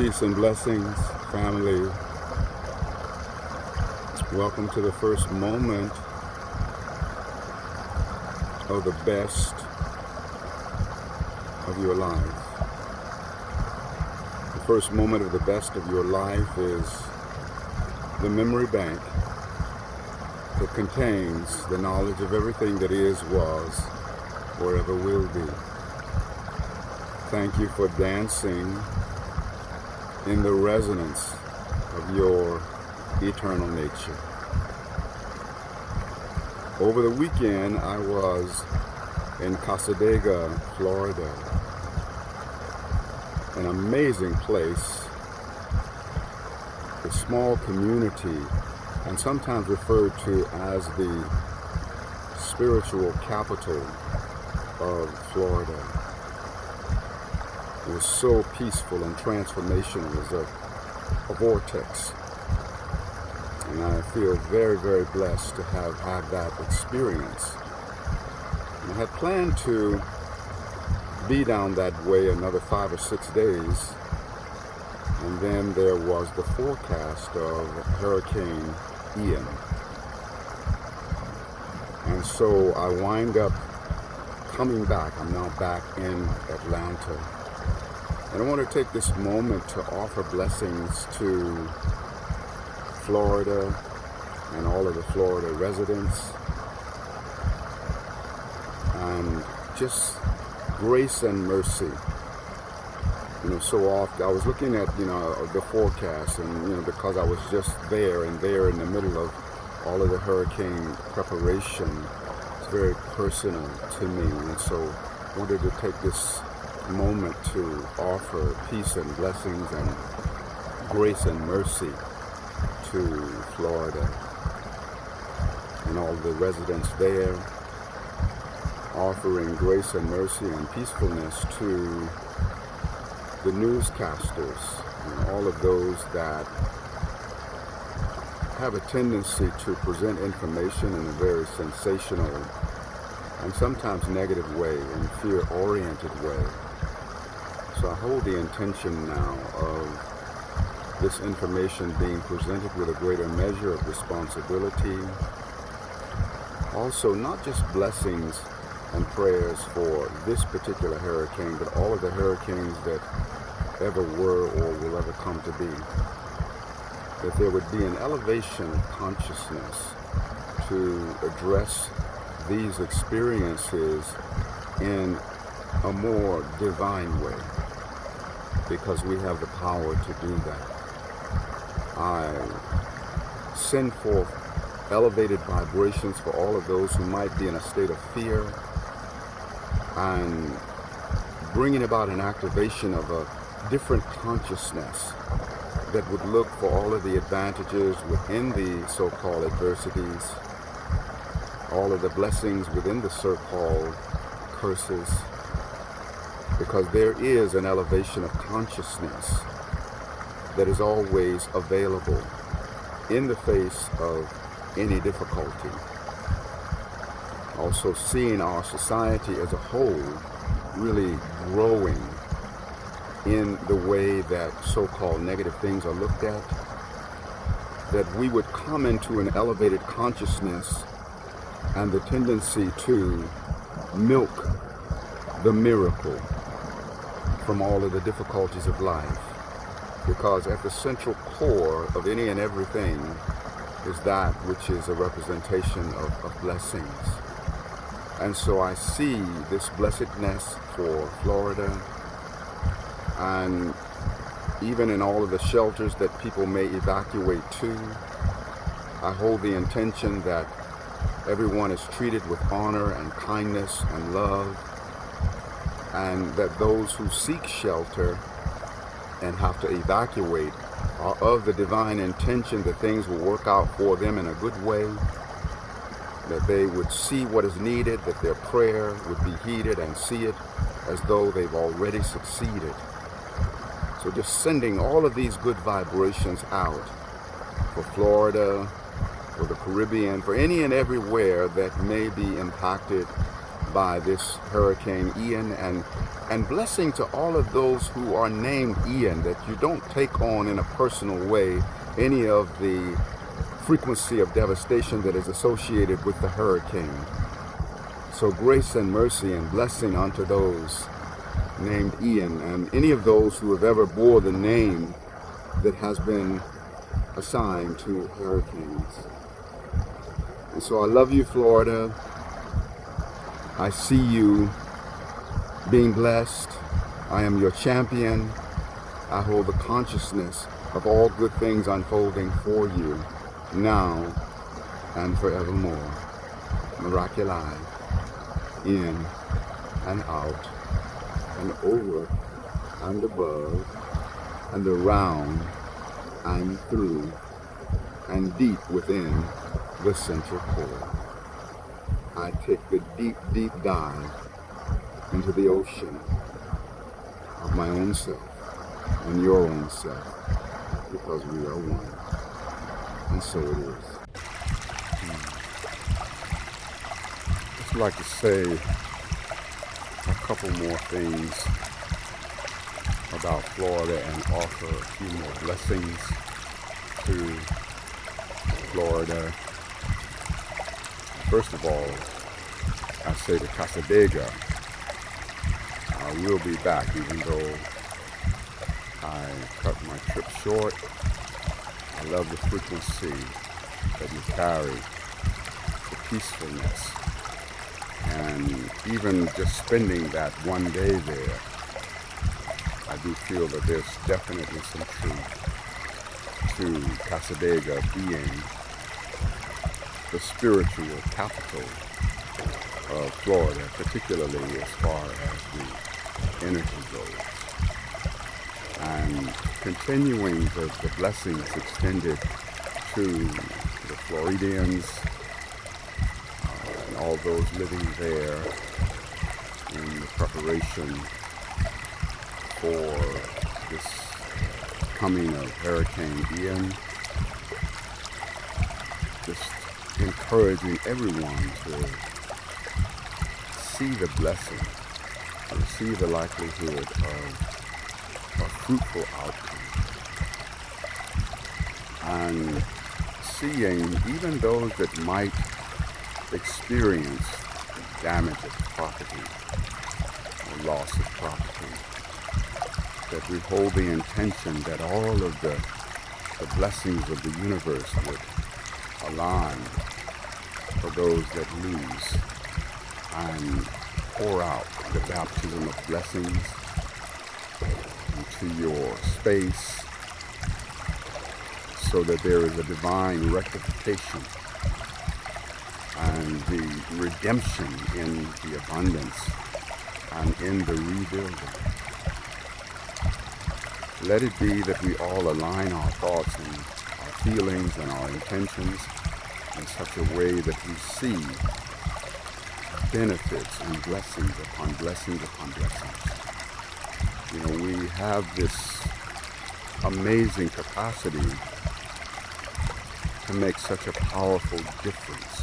Peace and blessings, family. Welcome to the first moment of the best of your life. The first moment of the best of your life is the memory bank that contains the knowledge of everything that is, was, or ever will be. Thank you for dancing in the resonance of your eternal nature. Over the weekend, I was in Casadega, Florida, an amazing place, a small community, and sometimes referred to as the spiritual capital of Florida. It was so peaceful and transformational. It was a vortex. And I feel very, very blessed to have had that experience. And I had planned to be down that way another 5 or 6 days. And then there was the forecast of Hurricane Ian. And so I wind up coming back. I'm now back in Atlanta. And I want to take this moment to offer blessings to Florida and all of the Florida residents, and just grace and mercy. So often I was looking at, the forecast, and, because I was just there in the middle of all of the hurricane preparation, it's very personal to me. And so I wanted to take this moment to offer peace and blessings and grace and mercy to Florida and all the residents there, offering grace and mercy and peacefulness to the newscasters and all of those that have a tendency to present information in a very sensational and sometimes negative way and fear-oriented way. So I hold the intention now of this information being presented with a greater measure of responsibility. Also, not just blessings and prayers for this particular hurricane, but all of the hurricanes that ever were or will ever come to be. That there would be an elevation of consciousness to address these experiences in a more divine way, because we have the power to do that. I send forth elevated vibrations for all of those who might be in a state of fear, and bringing about an activation of a different consciousness that would look for all of the advantages within the so-called adversities, all of the blessings within the so-called curses, because there is an elevation of consciousness that is always available in the face of any difficulty. Also seeing our society as a whole really growing in the way that so-called negative things are looked at, that we would come into an elevated consciousness and the tendency to milk the miracle from all of the difficulties of life. Because at the central core of any and everything is that which is a representation of blessings. And so I see this blessedness for Florida, and even in all of the shelters that people may evacuate to, I hold the intention that everyone is treated with honor and kindness and love, and that those who seek shelter and have to evacuate are of the divine intention that things will work out for them in a good way, that they would see what is needed, that their prayer would be heeded, and see it as though they've already succeeded. So just sending all of these good vibrations out for Florida, for the Caribbean, for any and everywhere that may be impacted by this Hurricane Ian, and blessing to all of those who are named Ian, that you don't take on in a personal way any of the frequency of devastation that is associated with the hurricane. So grace and mercy and blessing unto those named Ian, and any of those who have ever bore the name that has been assigned to hurricanes. And so I love you, Florida. I see you being blessed. I am your champion. I hold the consciousness of all good things unfolding for you now and forevermore. Miraculii, in and out and over and above and around and through and deep within the central core. I take the deep, deep dive into the ocean of my own self and your own self, because we are one. And so it is. I'd like to say a couple more things about Florida and offer a few more blessings to Florida. First of all, I say to Casadega, I will be back, even though I cut my trip short. I love the frequency that you carry, the peacefulness, and even just spending that one day there, I do feel that there's definitely some truth to Casadega being the spiritual capital of Florida, particularly as far as the energy goes. And continuing the blessings extended to the Floridians and all those living there in the preparation for this coming of Hurricane Ian. Just encouraging everyone to see the blessing, to see the likelihood of a fruitful outcome, and seeing even those that might experience damage of property or loss of property, that we hold the intention that all of the blessings of the universe would align for those that lose, and pour out the baptism of blessings into your space, so that there is a divine rectification and the redemption in the abundance and in the rebuilding. Let it be that we all align our thoughts and our feelings and our intentions in such a way that we see benefits and blessings upon blessings upon blessings. You know, we have this amazing capacity to make such a powerful difference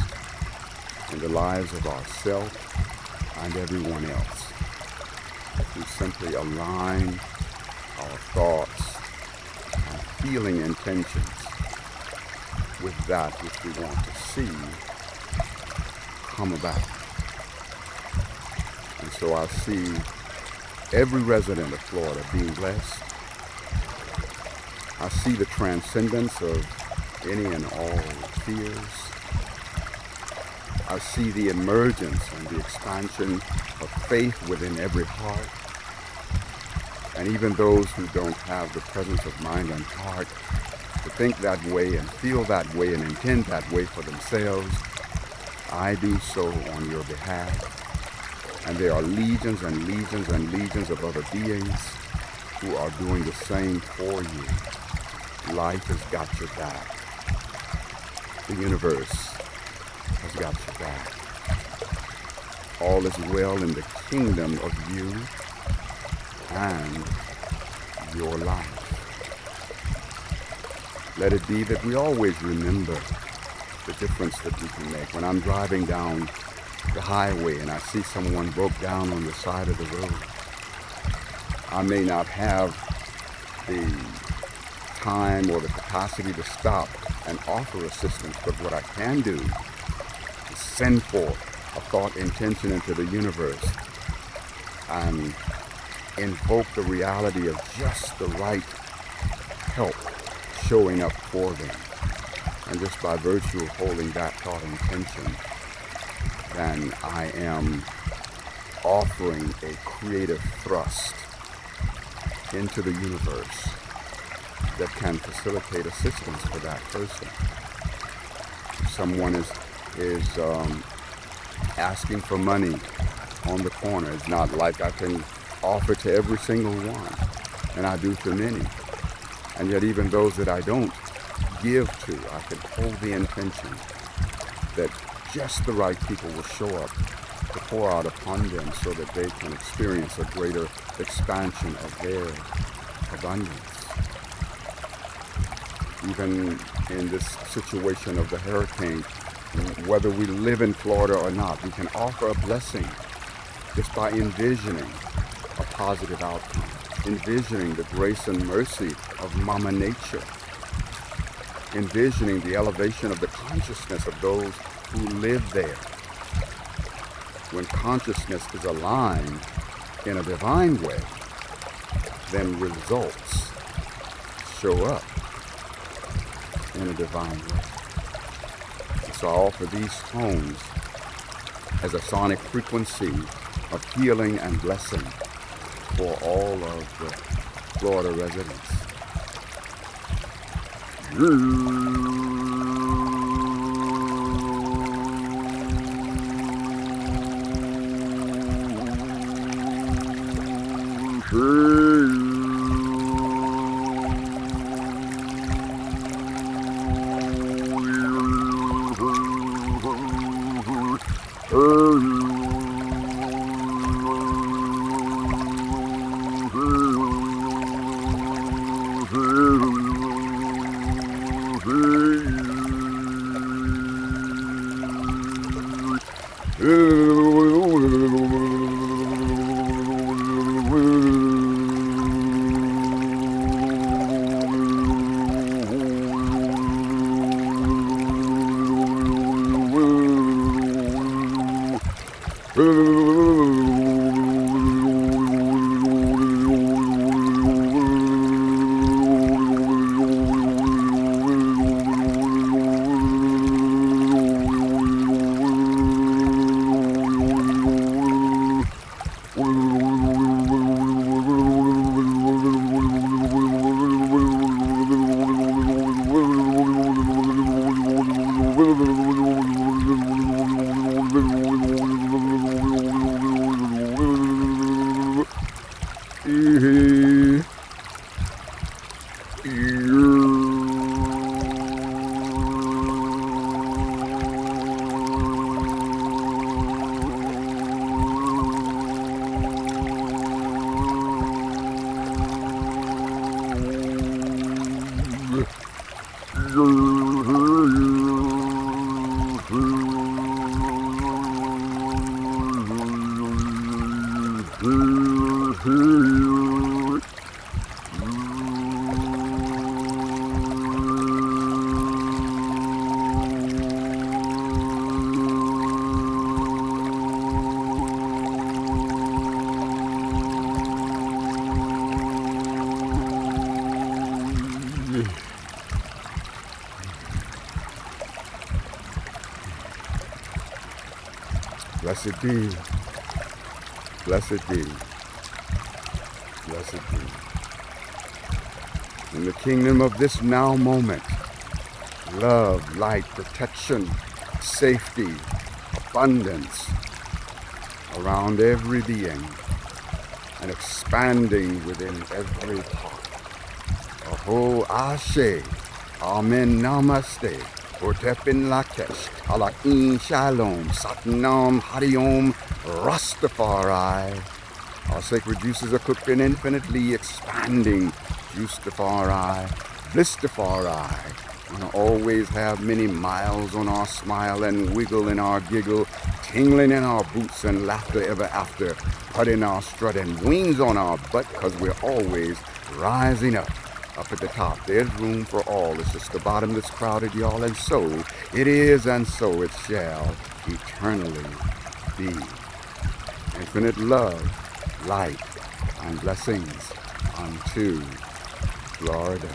in the lives of ourselves and everyone else. If we simply align our thoughts and feeling intentions with that which we want to see come about. And so I see every resident of Florida being blessed. I see the transcendence of any and all fears. I see the emergence and the expansion of faith within every heart. And even those who don't have the presence of mind and heart to think that way and feel that way and intend that way for themselves, I do so on your behalf. And there are legions and legions and legions of other beings who are doing the same for you. Life has got your back. The universe has got your back. All is well in the kingdom of you and your life. Let it be that we always remember the difference that we can make. When I'm driving down the highway and I see someone broke down on the side of the road. I may not have the time or the capacity to stop and offer assistance, but what I can do is send forth a thought intention into the universe and invoke the reality of just the right help showing up for them. And just by virtue of holding that thought intention, then I am offering a creative thrust into the universe that can facilitate assistance for that person. If someone is asking for money on the corner, it's not like I can offer to every single one, and I do to many. And yet even those that I don't give to, I can hold the intention that just the right people will show up to pour out upon them so that they can experience a greater expansion of their abundance. Even in this situation of the hurricane, whether we live in Florida or not, we can offer a blessing just by envisioning a positive outcome, envisioning the grace and mercy of Mama Nature, envisioning the elevation of the consciousness of those who live there. When consciousness is aligned in a divine way, then results show up in a divine way. And so I offer these tones as a sonic frequency of healing and blessing for all of the Florida residents. Blessed be, blessed be, blessed be. In the kingdom of this now moment, love, light, protection, safety, abundance around every being and expanding within every heart. Aho Ashe, Amen Namaste. Hotepin Lakesh, Ala'in Shalom, Satnam Hariom, Rastafari. Our sacred juices are cooked in infinitely expanding Juicefari, Blissfari, We'll always have many miles on our smile and wiggle in our giggle, tingling in our boots and laughter ever after, put in our strut and wings on our butt, 'cause we're always rising up. Up at the top, there's room for all. It's just the bottom that's crowded, y'all, and so it is, and so it shall eternally be. Infinite love, light, and blessings unto Florida.